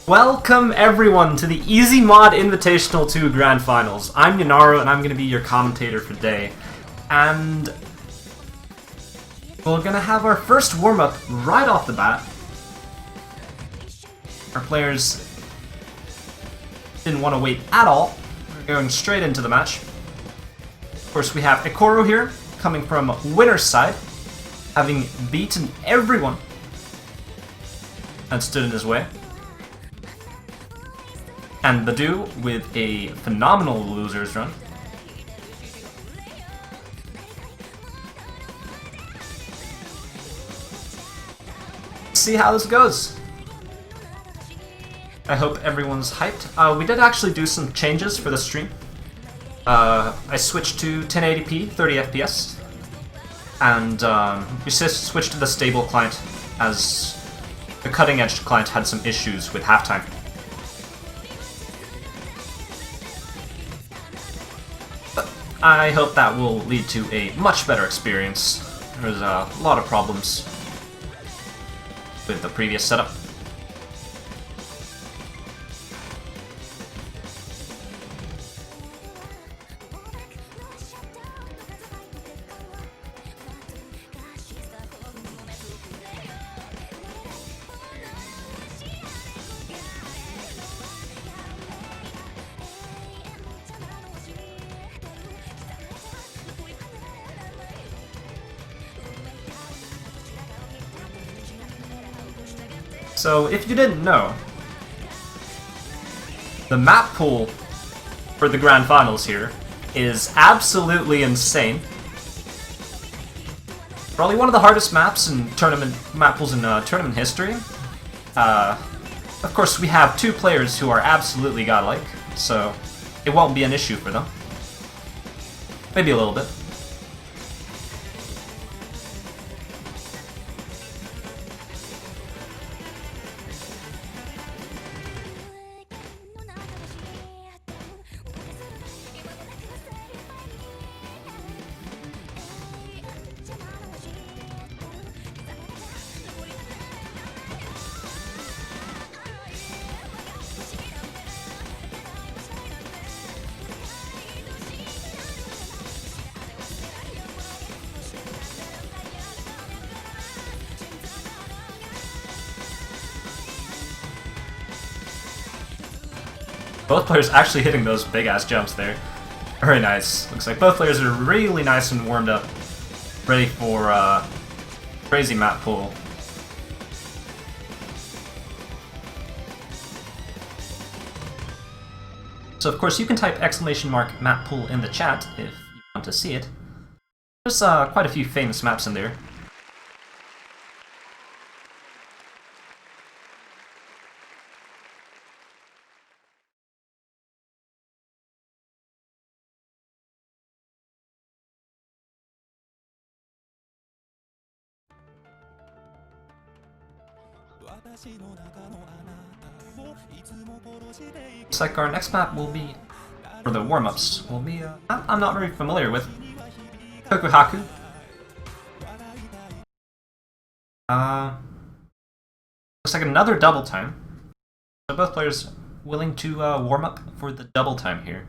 Welcome everyone to the Easy Mod Invitational 2 Grand Finals. I'm Yanaro and I'm going to be your commentator for today. And we're going to have our first warm-up right off the bat. Our players didn't want to wait at all. We're going straight into the match. Of course, we have Ekoro here, coming from winner's side, having beaten everyone that stood in his way. And badeu with a phenomenal loser's run. See how this goes. I hope everyone's hyped. We did actually do some changes for the stream. I switched to 1080p, 30 FPS, and we switched to the stable client as the cutting edge client had some issues with halftime. I hope that will lead to a much better experience. There's a lot of problems with the previous setup. So, if you didn't know, the map pool for the Grand Finals here is absolutely insane. Probably one of the hardest maps in map pools in tournament history. Of course, we have two players who are absolutely godlike, so it won't be an issue for them. Maybe a little bit. Both players actually hitting those big-ass jumps there. Very nice. Looks like both players are really nice and warmed up. Ready for crazy map pool. So of course you can type !map pool in the chat if you want to see it. There's quite a few famous maps in there. Looks like our next map will be, for the warm-ups, will be, I'm not very familiar with. Kokuhaku. Looks like another double time. So both players willing to warm up for the double time here.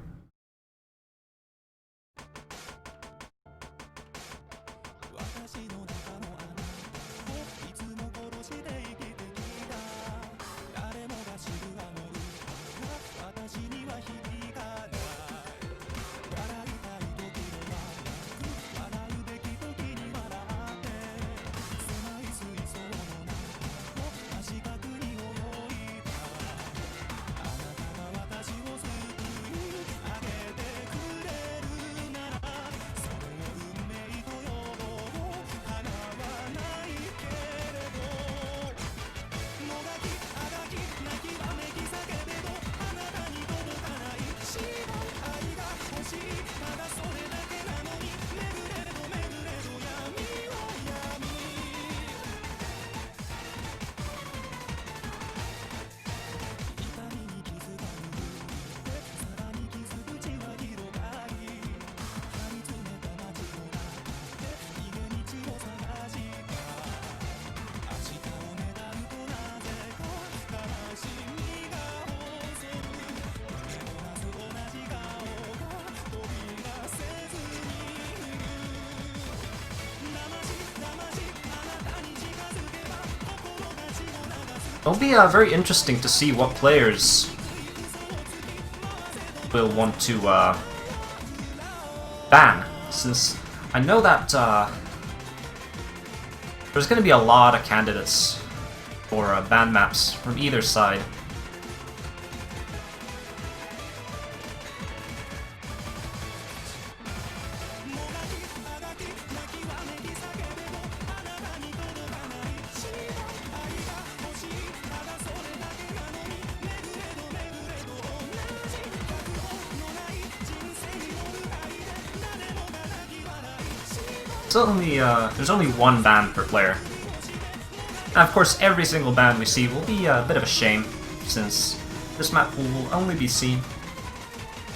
It'll be very interesting to see what players will want to ban, since I know that there's going to be a lot of candidates for ban maps from either side. There's only one ban per player. And of course, every single ban we see will be a bit of a shame, since this map will only be seen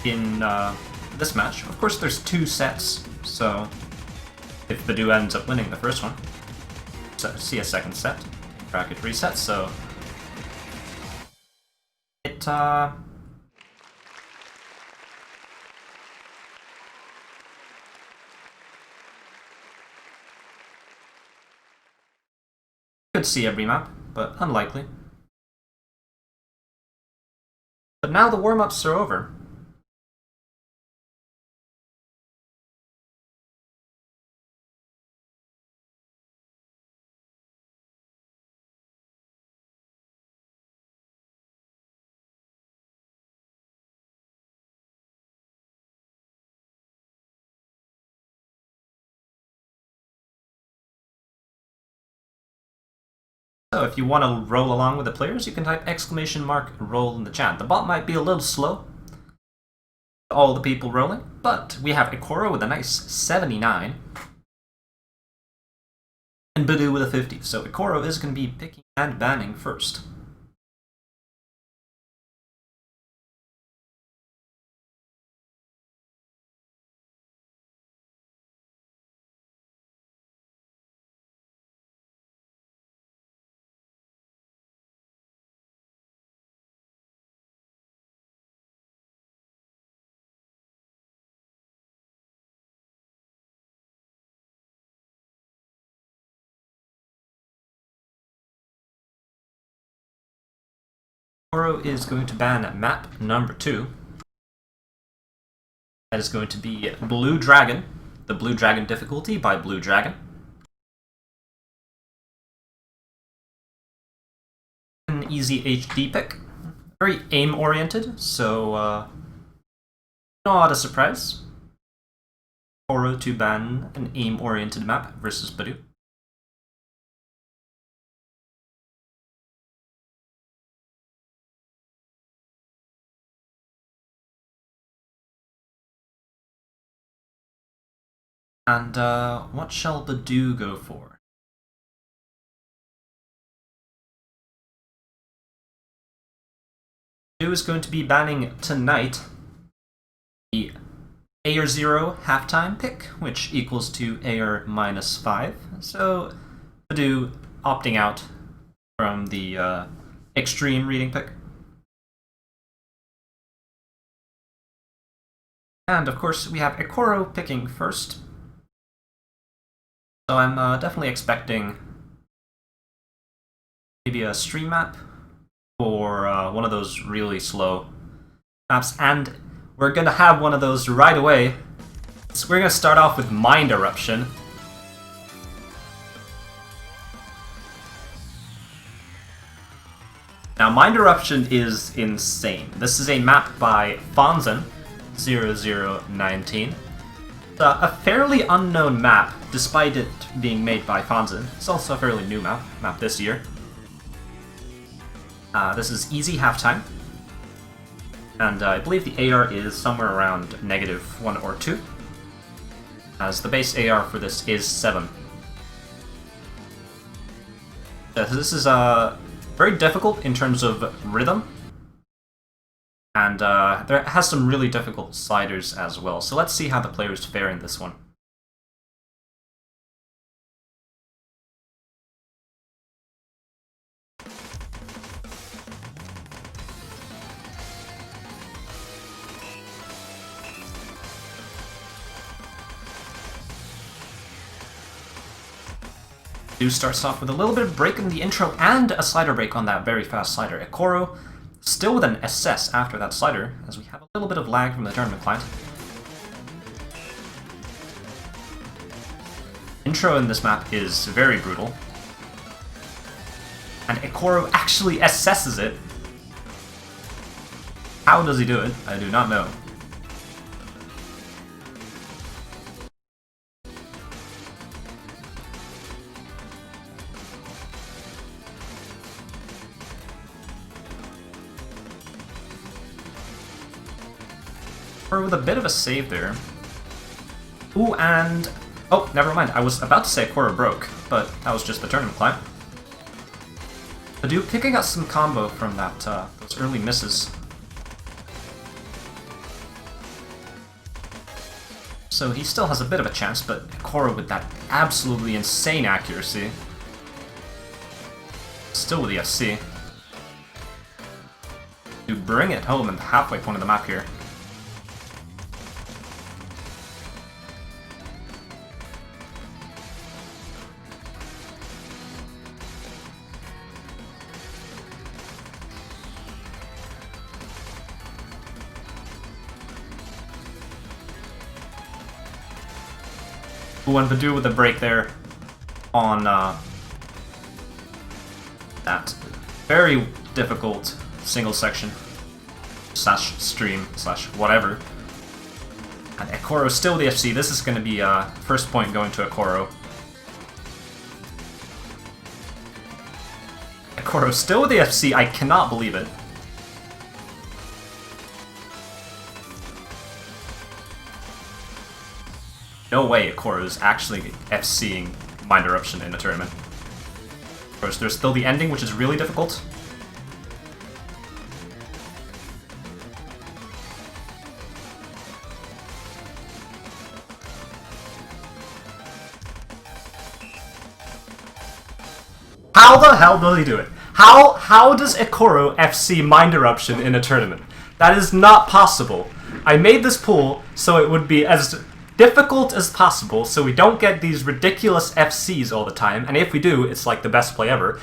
in this match. Of course, there's 2 sets, so if badeu ends up winning the first one, so see a second set, bracket reset, so it could see every map, but unlikely. But now the warm-ups are over. So if you want to roll along with the players, you can type !roll in the chat. The bot might be a little slow, all the people rolling, but we have Ekoro with a nice 79, and badeu with a 50. So Ekoro is going to be picking and banning first. Ekoro is going to ban map number 2. That is going to be Blue Dragon, the Blue Dragon difficulty by Blue Dragon. An easy HD pick, very aim-oriented, so not a surprise. Ekoro to ban an aim-oriented map versus badeu. And what shall badeu go for? badeu is going to be banning tonight the AR0 halftime pick, which equals to AR -5. So badeu opting out from the extreme reading pick. And of course, we have Ekoro picking first. So I'm definitely expecting maybe a stream map or one of those really slow maps. And we're going to have one of those right away. So we're going to start off with Mind Eruption. Now, Mind Eruption is insane. This is a map by Fonzen0019. A fairly unknown map, despite it being made by Fonzen. It's also a fairly new map this year. This is easy halftime. And I believe the AR is somewhere around -1 or 2. As the base AR for this is 7. This is very difficult in terms of rhythm. And there has some really difficult sliders as well. So let's see how the players fare in this one. Badeu starts off with a little bit of break in the intro and a slider break on that very fast slider. Ekoro still with an SS after that slider, as we have a little bit of lag from the tournament client. Intro in this map is very brutal. And Ekoro actually SS's it. How does he do it? I do not know. With a bit of a save there. Ooh, and... oh, never mind. I was about to say Ekoro broke, but that was just the tournament client. Badeu picking up some combo from that those early misses. So he still has a bit of a chance, but Ekoro with that absolutely insane accuracy. Still with the SC. To bring it home in the halfway point of the map here. Ooh, and Badeu with a break there on that very difficult single section slash stream slash whatever. And Ekoro still the FC. This is going to be first point going to Ekoro. Ekoro still with the FC. I cannot believe it. No way Ekoro is actually FCing Mind Eruption in a tournament. Of course, there's still the ending, which is really difficult. How the hell does he do it? How does Ekoro FC Mind Eruption in a tournament? That is not possible. I made this pool so it would be as difficult as possible, so we don't get these ridiculous FCs all the time, and if we do, it's like the best play ever.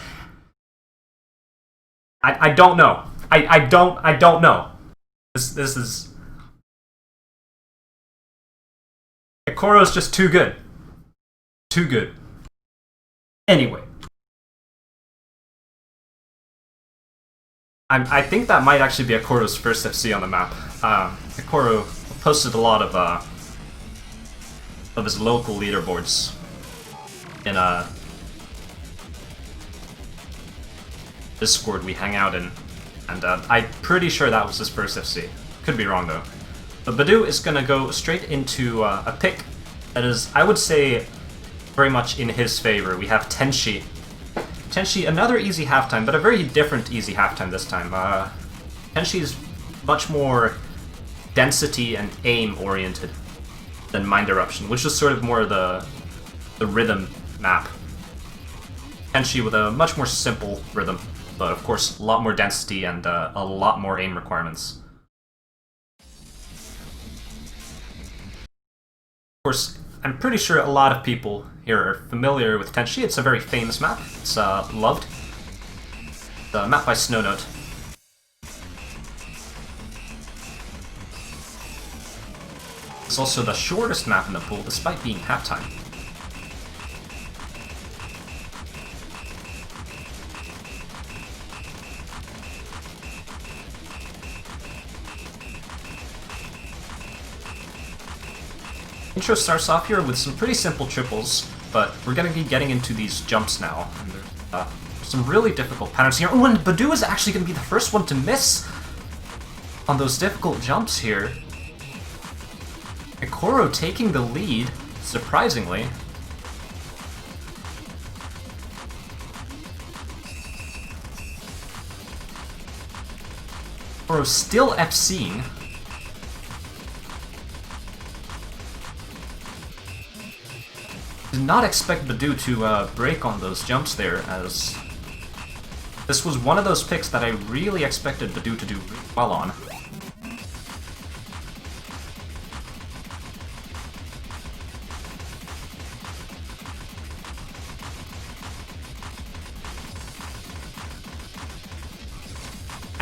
I don't know. I don't know. This is... Ekoro's just too good. Too good. Anyway. I think that might actually be Ekoro's first FC on the map. Ekoro posted a lot of his local leaderboards in a Discord we hang out in, and I'm pretty sure that was his first FC. Could be wrong though. But Badeu is gonna go straight into a pick that is, I would say, very much in his favor. We have Tenshi. Tenshi, another easy halftime, but a very different easy halftime this time. Tenshi is much more density and aim oriented than Mind Eruption, which is sort of more the rhythm map. Tenshi with a much more simple rhythm, but of course a lot more density and a lot more aim requirements. Of course, I'm pretty sure a lot of people here are familiar with Tenshi. It's a very famous map. It's loved. The map by Snownote. It's also the shortest map in the pool, despite being halftime. Intro starts off here with some pretty simple triples, but we're going to be getting into these jumps now. And there's some really difficult patterns here. Oh, and Badeu is actually going to be the first one to miss on those difficult jumps here. Ekoro taking the lead, surprisingly. Ekoro still FCing. Did not expect Badeu to break on those jumps there, as this was one of those picks that I really expected Badeu to do really well on.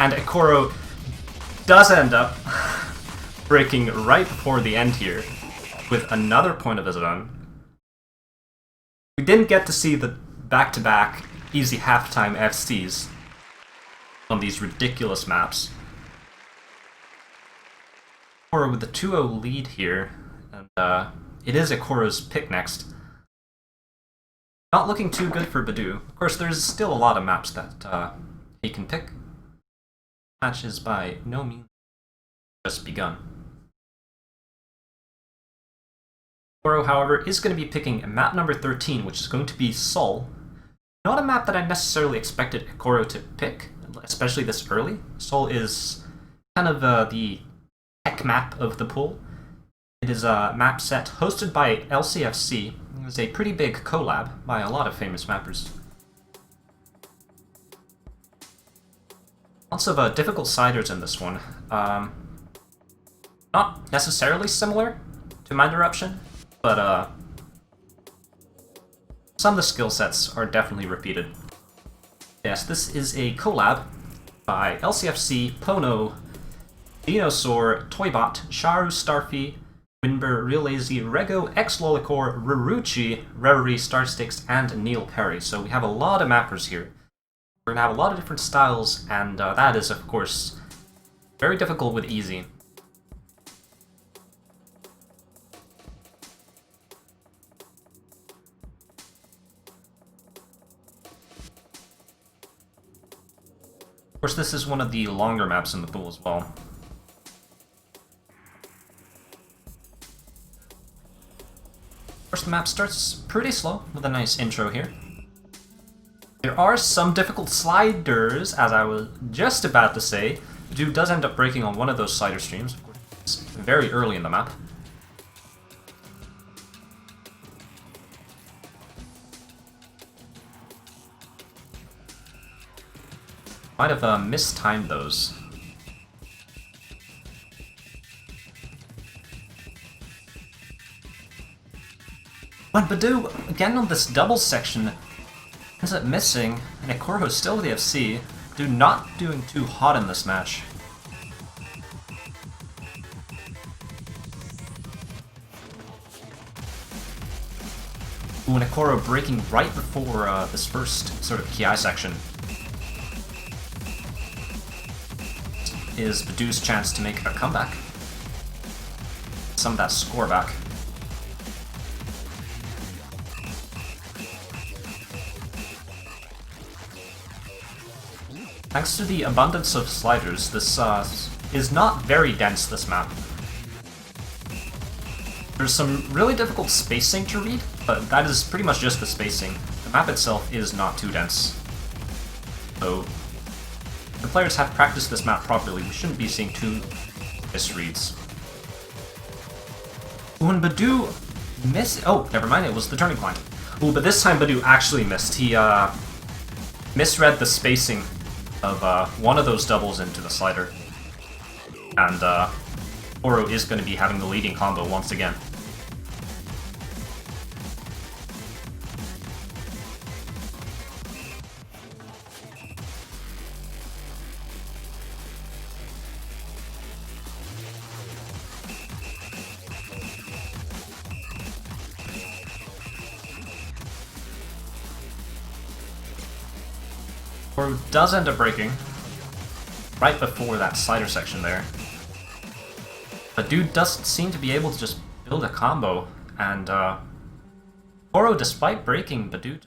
and Ekoro does end up breaking right before the end here with another point of his own. We didn't get to see the back-to-back easy halftime FCs on these ridiculous maps. Ekoro with the 2-0 lead here, and it is Ekoro's pick next. Not looking too good for badeu. Of course, there's still a lot of maps that he can pick. Match is by no means just begun. Ekoro, however, is going to be picking map number 13, which is going to be Seoul. Not a map that I necessarily expected Ekoro to pick, especially this early. Seoul is kind of the tech map of the pool. It is a map set hosted by LCFC. It was a pretty big collab by a lot of famous mappers. Lots of difficult siders in this one. Not necessarily similar to Mind Eruption, but some of the skill sets are definitely repeated. Yes, this is a collab by LCFC, Pono, Dinosaur, Toybot, Sharu, Starfy, Winber, Real Lazy, Rego, X-Lolicor, Raruchi, Reverie, Starstix, and Neil Perry. So we have a lot of mappers here. We're going to have a lot of different styles, and that is, of course, very difficult with easy. Of course, this is one of the longer maps in the pool as well. First, the map starts pretty slow with a nice intro here. There are some difficult sliders, as I was just about to say. badeu does end up breaking on one of those slider streams. Of course, it's very early in the map. Might have mistimed those. When badeu, again on this double section, ends up missing, and Ekoro still with the FC. badeu not doing too hot in this match. Ooh, and Ekoro breaking right before this first sort of Ki section is badeu's chance to make a comeback. Some of that score back. Thanks to the abundance of sliders, this is not very dense, this map. There's some really difficult spacing to read, but that is pretty much just the spacing. The map itself is not too dense. So, if the players have practiced this map properly, we shouldn't be seeing too misreads. When badeu missed... Oh, never mind, it was the turning point. Ooh, but this time badeu actually missed. He misread the spacing of one of those doubles into the slider. And Ekoro is going to be having the leading combo once again. Ekoro does end up breaking right before that slider section there. badeu doesn't seem to be able to just build a combo, and Ekoro, despite breaking, badeu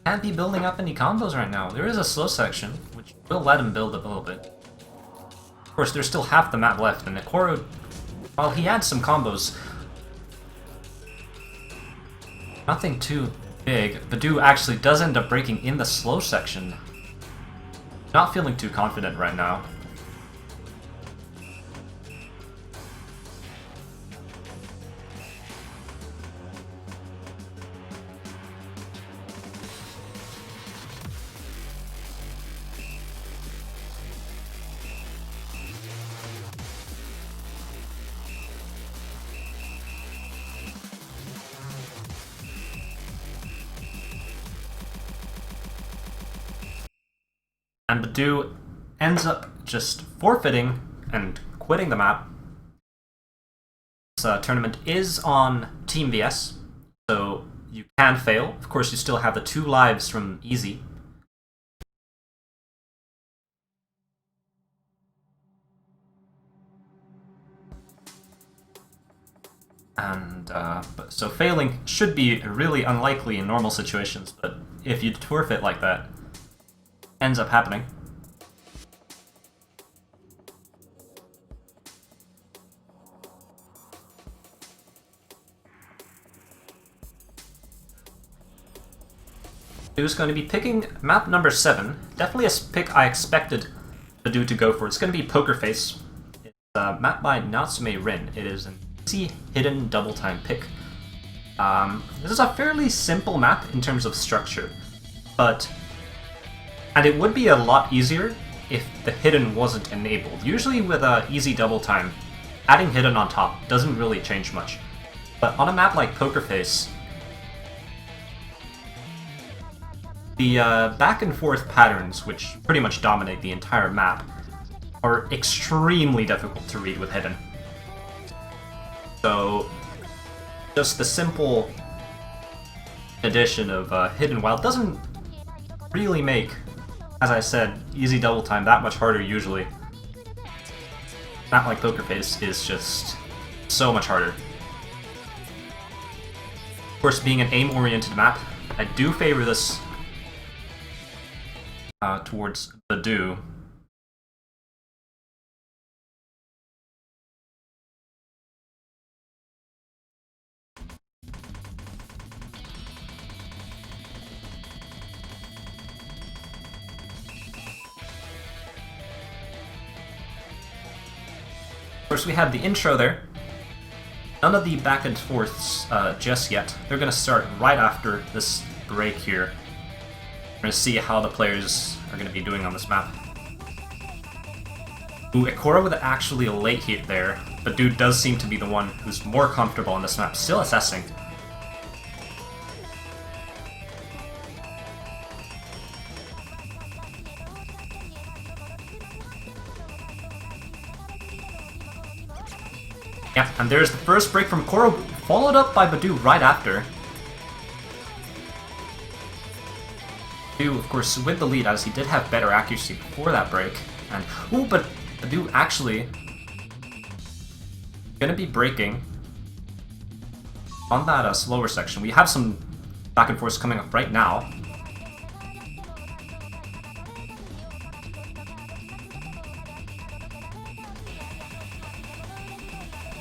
can't be building up any combos right now. There is a slow section, which will let him build up a little bit. Of course, there's still half the map left, and Ekoro, while he had some combos, nothing too big. badeu actually does end up breaking in the slow section. Not feeling too confident right now. And badeu ends up just forfeiting and quitting the map. This tournament is on Team VS, so you can fail. Of course, you still have the 2 lives from easy. And so failing should be really unlikely in normal situations, but if you forfeit like that, ends up happening. Who's going to be picking map number 7. Definitely a pick I expected badeu to go for. It's going to be Poker Face. It's a map by Natsume Rin. It is an easy hidden double time pick. This is a fairly simple map in terms of structure, and it would be a lot easier if the hidden wasn't enabled. Usually with easy double time, adding hidden on top doesn't really change much. But on a map like Poker Face, the back and forth patterns, which pretty much dominate the entire map, are extremely difficult to read with hidden. So just the simple addition of hidden wild doesn't really make, as I said, easy double time that much harder usually. A map like Poker Face is just so much harder. Of course, being an aim-oriented map, I do favor this towards badeu. Of course, we had the intro there. None of the back and forths just yet. They're going to start right after this break here. We're going to see how the players are going to be doing on this map. Ooh, Ekoro with actually a late hit there. Badeu does seem to be the one who's more comfortable on this map. Still assessing. Yeah, and there's the first break from Ekoro, followed up by badeu right after. Badeu, of course, with the lead, as he did have better accuracy before that break. And ooh, but badeu actually gonna be breaking on that slower section. We have some back and forth coming up right now.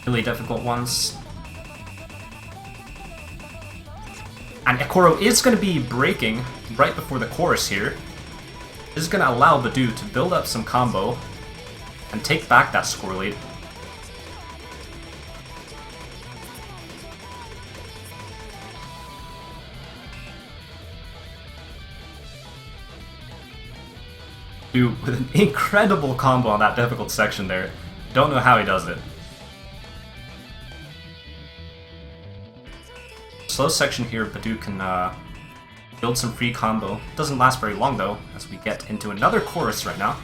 Really difficult ones. And Ekoro is going to be breaking right before the chorus here. This is going to allow badeu to build up some combo and take back that score lead. Badeu with an incredible combo on that difficult section there. Don't know how he does it. Slow section here, badeu can build some free combo. Doesn't last very long though, as we get into another chorus right now.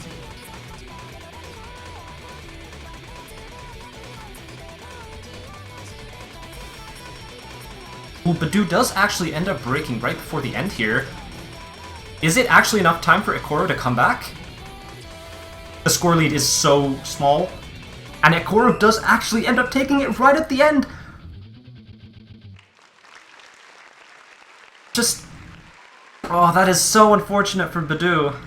Ooh, badeu does actually end up breaking right before the end here. Is it actually enough time for Ekoro to come back? The score lead is so small, and Ekoro does actually end up taking it right at the end. Just... oh, that is so unfortunate for badeu.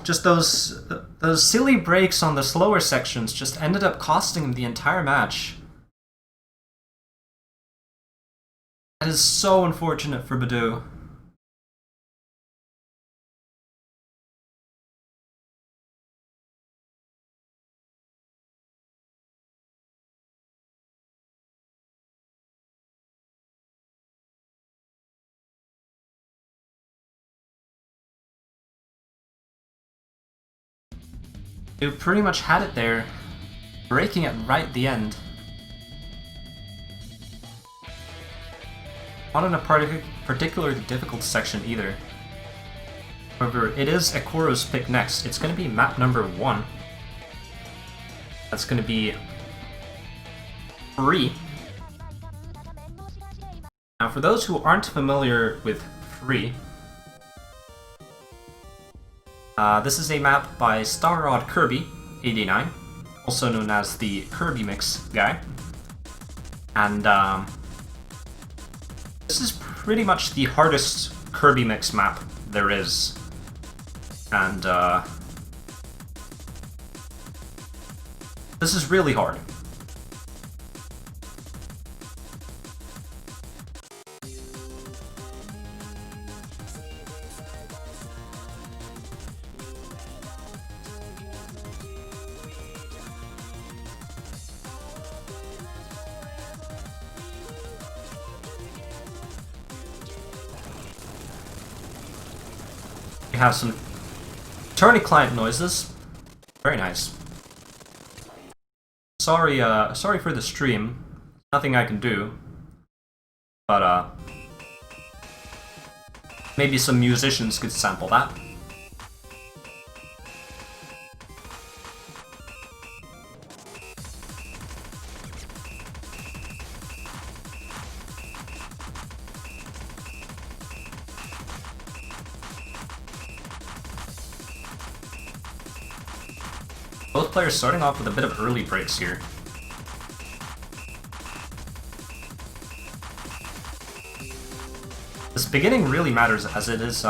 Just those silly breaks on the slower sections just ended up costing him the entire match. That is so unfortunate for badeu. You pretty much had it there, breaking it right at the end. Not in a particularly difficult section either. However, it is Ekoro's pick next. It's going to be map number 1. That's going to be free. Now, for those who aren't familiar with free, this is a map by Starrod Kirby 89, also known as the Kirby Mix guy. And this is pretty much the hardest Kirby Mix map there is. And this is really hard. We have some attorney client noises. Very nice. Sorry for the stream. Nothing I can do. But maybe some musicians could sample that. Both players starting off with a bit of early breaks here. This beginning really matters as it is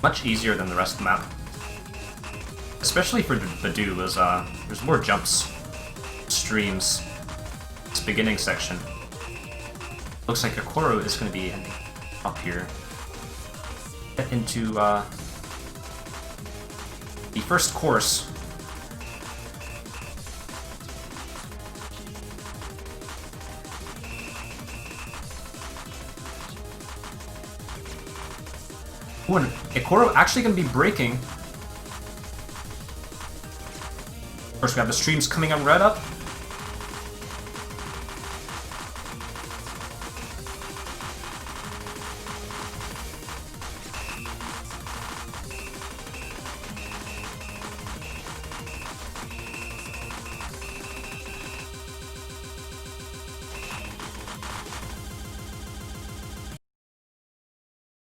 much easier than the rest of the map. Especially for Badeu, as there's more jumps, streams, this beginning section. Looks like Ekoro is going to be ending up here. Get into the first course. Ooh, and Ekoro actually going to be braking. Of course, we have the streams coming up right up.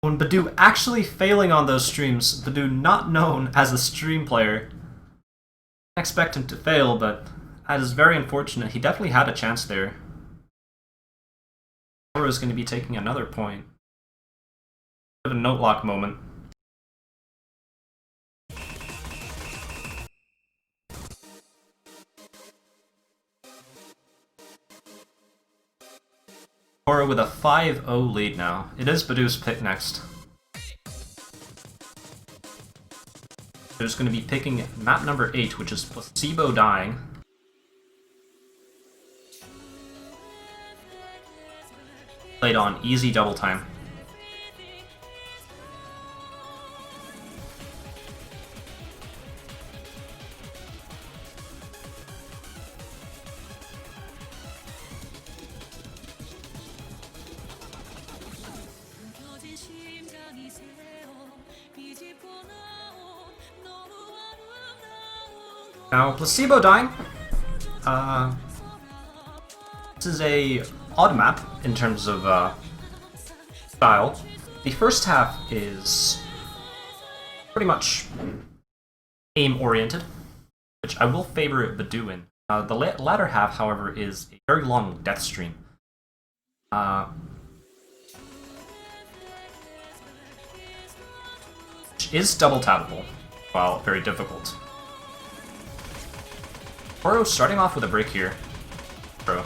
When Badeu actually failing on those streams, Badeu not known as a stream player. I expect him to fail, but that is very unfortunate. He definitely had a chance there. Ekoro is going to be taking another point. Bit of a note lock moment. Ekoro with a 5-0 lead now. It is Badeu's pick next. They're just going to be picking map number 8, which is Placebo Dying. Played on easy double time. Now, Placebo Dying, this is a odd map in terms of style. The first half is pretty much aim-oriented, which I will favor Badeu in. The latter half, however, is a very long death stream. Which is double tappable, while very difficult. Ekoro starting off with a break here. Bro.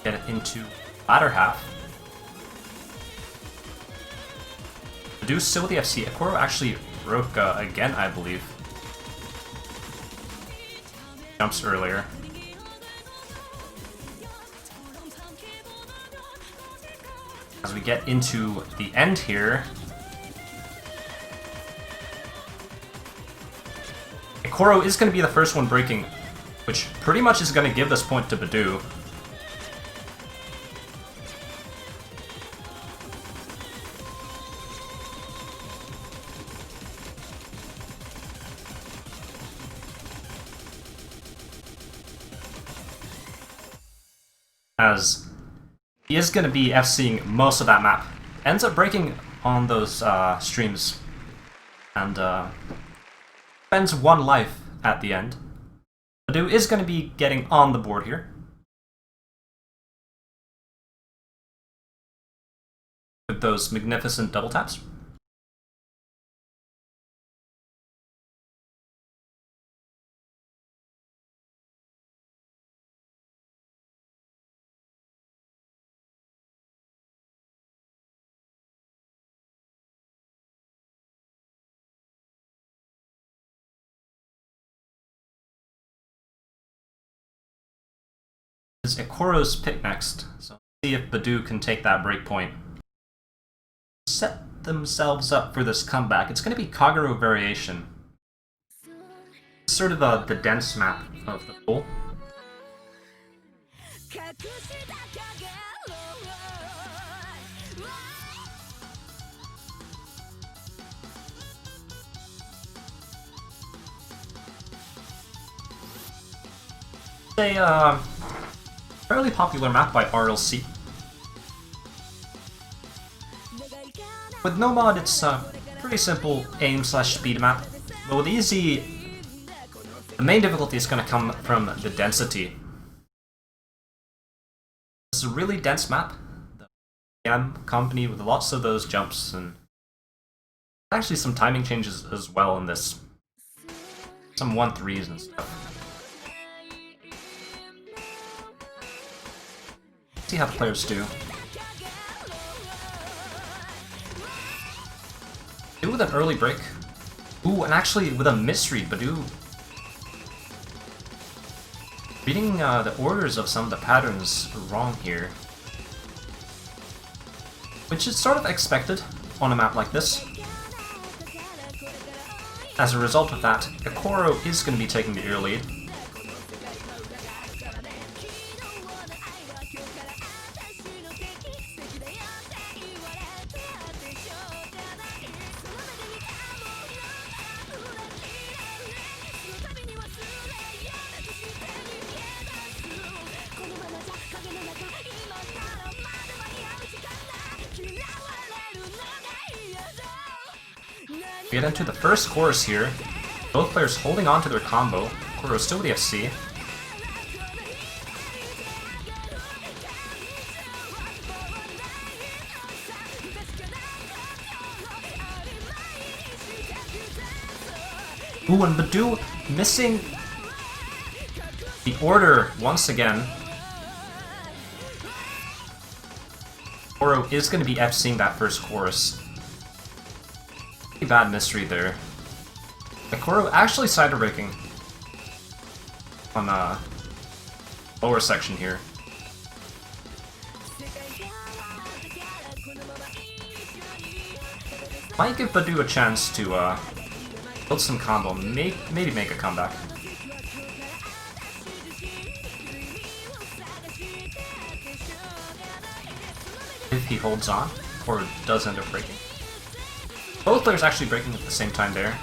get it into latter half. Badeu still with the FC. Ekoro actually broke again, I believe. Jumps earlier. As we get into the end here, Ekoro is going to be the first one breaking, which pretty much is going to give this point to Badeu. As he is going to be FCing most of that map. Ends up breaking on those streams. And spends 1 life at the end. Badeu is going to be getting on the board here. With those magnificent double taps. Is Ekoro's pick next, so see if Badeu can take that breakpoint. Set themselves up for this comeback. It's going to be Kagero Variation. Sort of the dense map of the pool. A fairly popular map by RLC. With no mod, it's a pretty simple aim/speed map, but with easy, the main difficulty is going to come from the density. It's a really dense map, the EM company with lots of those jumps, and actually some timing changes as well in this. Some 1-3s and stuff. See how the players do. Badeu with an early break. Ooh, and actually with a misread, Badeu reading the orders of some of the patterns wrong here. Which is sort of expected on a map like this. As a result of that, Ekoro is going to be taking the early lead. We get into the first chorus here. Both players holding on to their combo. Ekoro still with the FC. Ooh, and Badeu missing the order once again. Ekoro is going to be FCing that first chorus. Pretty bad misread there. Ekoro actually cider breaking on the lower section here. Might give Badeu a chance to build some combo, maybe make a comeback. If he holds on, or does end up breaking. Both players actually breaking at the same time there.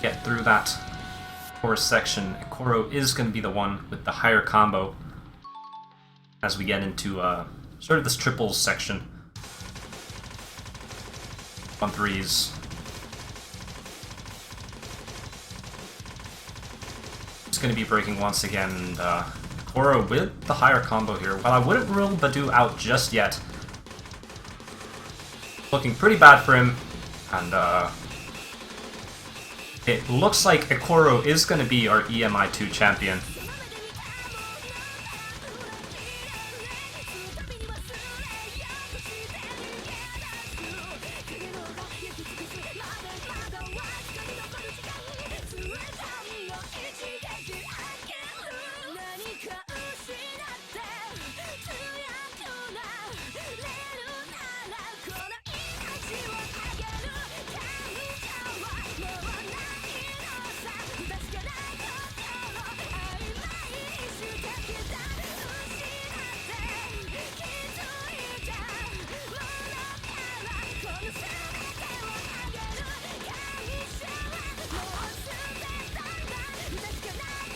Get through that chorus section. Ekoro is going to be the one with the higher combo. as we get into sort of this triples section. 1-3s. It's going to be breaking once again, and Ekoro with the higher combo here. While I wouldn't rule badeu out just yet, looking pretty bad for him, and it looks like Ekoro is going to be our EMI2 champion.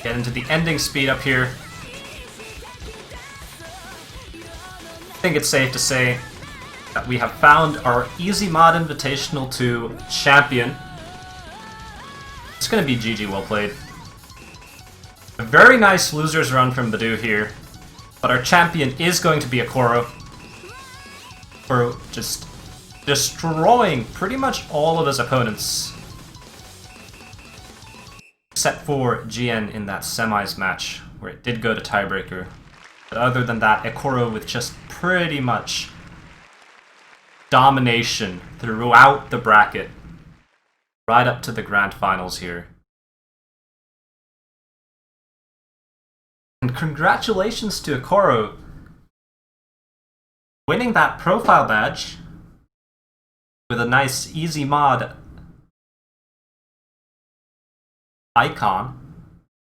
Get into the ending speed up here. I think it's safe to say that we have found our easy Mod Invitational 2 champion. It's going to be GG well played. A very nice loser's run from badeu here, but our champion is going to be Ekoro. For just destroying pretty much all of his opponents. Except for GN in that semis match, where it did go to tiebreaker. But other than that, Ekoro with just pretty much domination throughout the bracket. Right up to the grand finals here. And congratulations to Ekoro winning that profile badge with a nice easy mod icon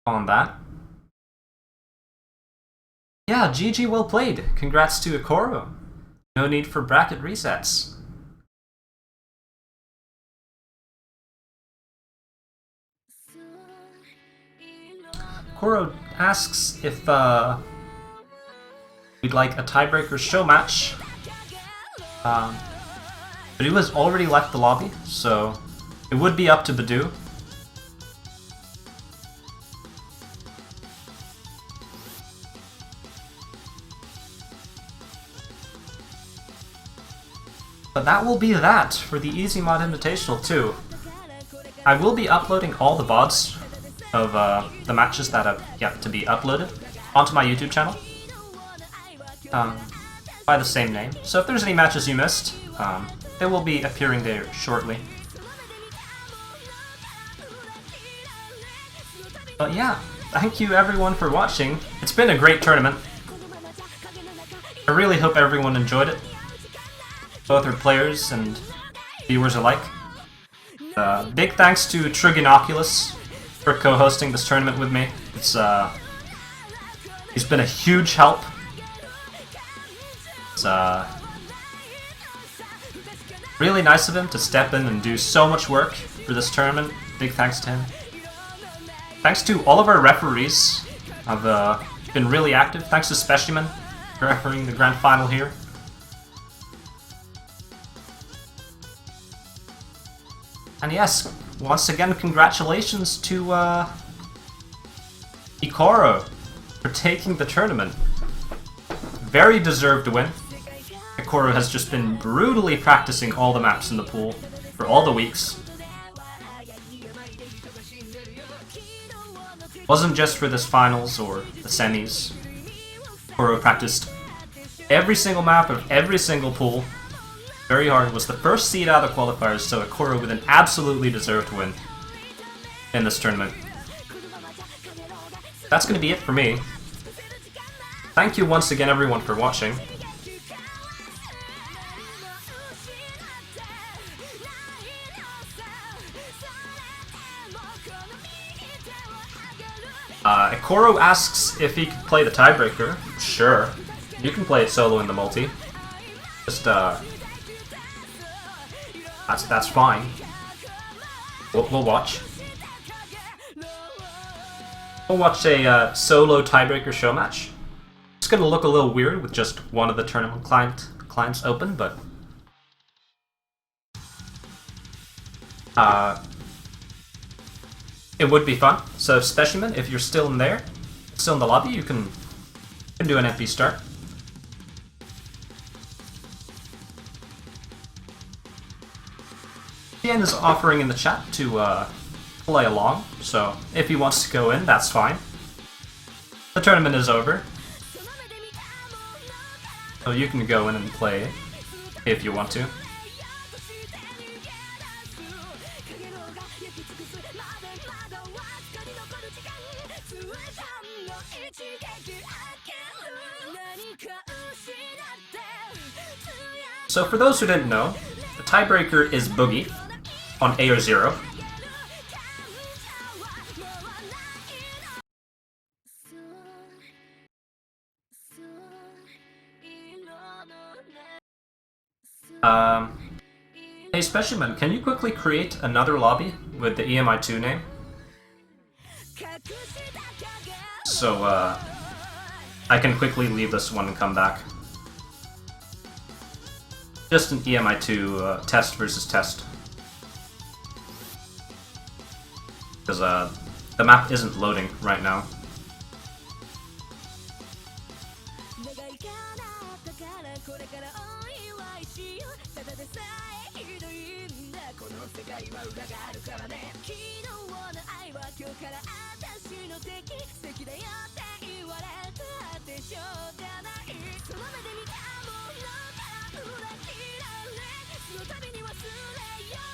on that. Yeah, GG well played. Congrats to Ekoro. No need for bracket resets. Ekoro asks if we'd like a tiebreaker show match. badeu has already left the lobby, so it would be up to badeu. But that will be that for the Easy Mod Invitational 2. I will be uploading all the VODs of the matches that have yet to be uploaded onto my YouTube channel by the same name. So if there's any matches you missed, they will be appearing there shortly. But yeah, thank you everyone for watching. It's been a great tournament. I really hope everyone enjoyed it. Both our players and viewers alike. Big thanks to Triginoculus for co-hosting this tournament with me. He's been a huge help. It's really nice of him to step in and do so much work for this tournament. Big thanks to him. Thanks to all of our referees. I've been really active. Thanks to Specimen for refereeing the grand final here. And yes, once again, congratulations to Ekoro for taking the tournament. Very deserved win. Ekoro has just been brutally practicing all the maps in the pool for all the weeks. Wasn't just for this finals or the semis. Ekoro practiced every single map of every single pool. Very hard, was the first seed out of the qualifiers, so Ekoro with an absolutely deserved win in this tournament. That's going to be it for me. Thank you once again everyone for watching. Ekoro asks if he could play the tiebreaker. Sure, you can play it solo in the multi. Just That's fine. We'll watch. We'll watch a solo tiebreaker show match. It's gonna look a little weird with just one of the tournament clients open, but it would be fun. So Specimen, if you're still in there, still in the lobby, you can do an FB start. Ian is offering in the chat to play along, so if he wants to go in, that's fine. The tournament is over, so you can go in and play if you want to. So for those who didn't know, the tiebreaker is Boogie on A or 0. Hey Specimen, can you quickly create another lobby with the EMI2 name? So I can quickly leave this one and come back. Just an EMI2 test versus test. Because the map isn't loading right now.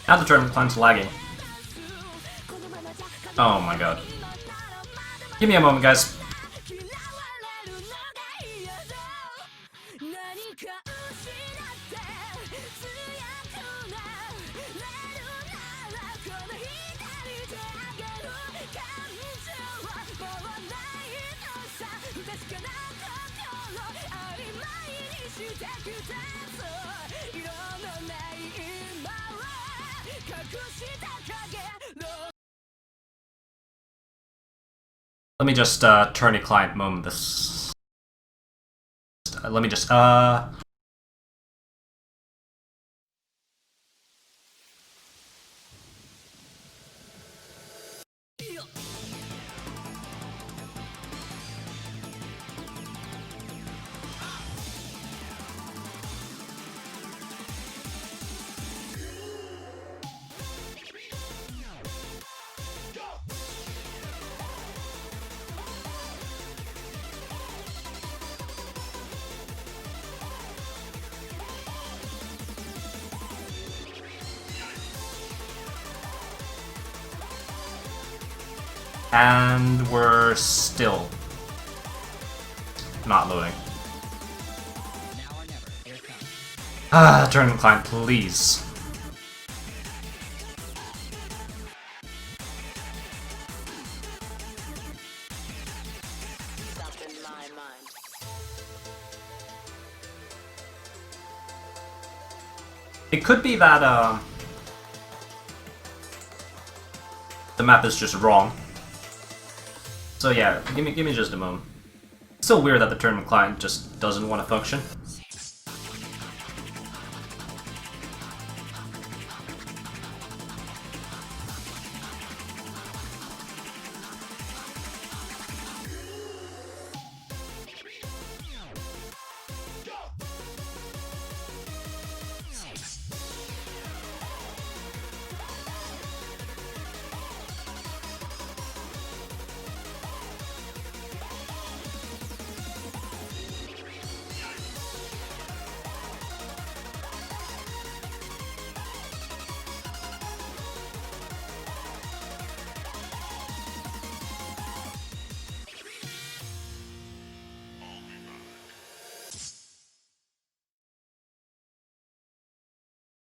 Now the tournament client's lagging. Oh my god. Give me a moment, guys. Let me just tourney client moment this. Let me just and we're still not loading. Tournament client, please. It could be that the map is just wrong. So yeah, give me just a moment. It's still weird that the tournament client just doesn't want to function.